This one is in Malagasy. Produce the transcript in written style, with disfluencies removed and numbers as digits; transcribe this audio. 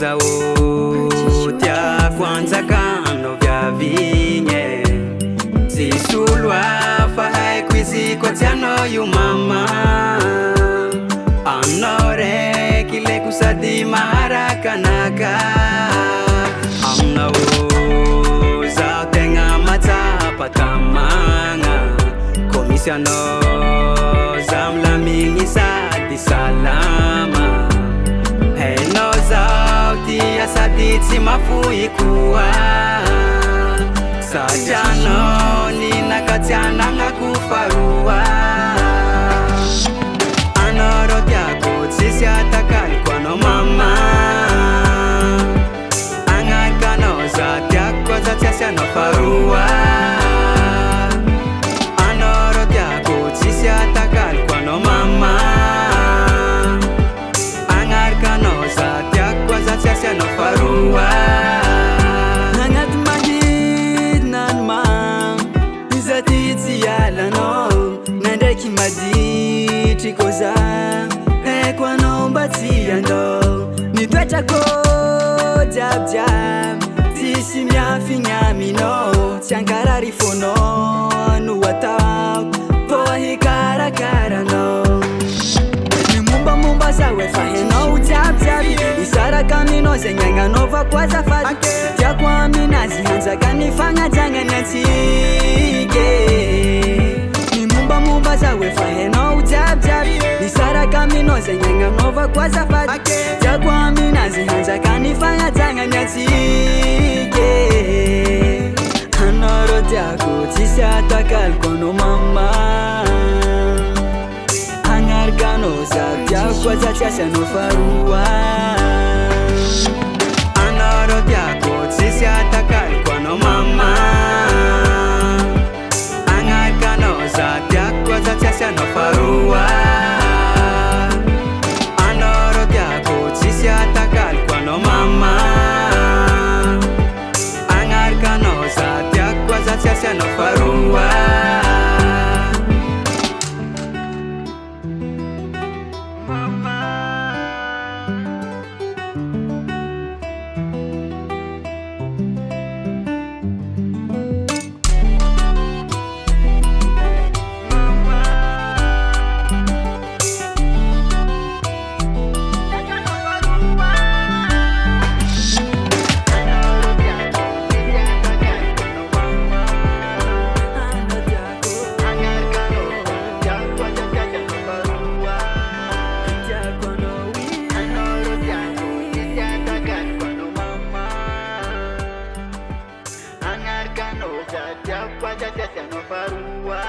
zao tia kwanza kano vya vinye sisulwa fahay kwizi kwa tiano yu mama anore kile kusadi maharaka naka amna za tenga mata patamanga komisiano zamla mingi sadi salama heno zauti asadi timafui kuwa sajano nina katiana ngakufarua anoro tiako sisi atakali kwano mama angakano za tiako za tiasi anofarua anoro tiako sisi atakali kwano mama angakano za tiako za tiasi anofarua nangat magid nanma izatiti yalano nandeki madi chikoza kwa nomba tiando nitwachako jab jab tisi myafi nyamino tiankarari fono nuwata poa hikara karano mumba mumba sawe faheno jab jab isara kamino zenyanga nova kwa zafari tia kwa minazi hanza kanifanga janga nyatike mumba mumba sawe faheno jab jab isara kamino zenyanga nova kwa zafari tia kwa minazi hanza kanifanga janga nyatike anoro tiako tisi atakal kono mama angarkano za tiako za tiasa no farua anoro tiako tisi atakal kono mama angarkano za tiako za tiasa no farua anoro tiako tisi atakal kono mama angarkano za tiako za tiasa no farua Angarkano za tiako za tiasa no farua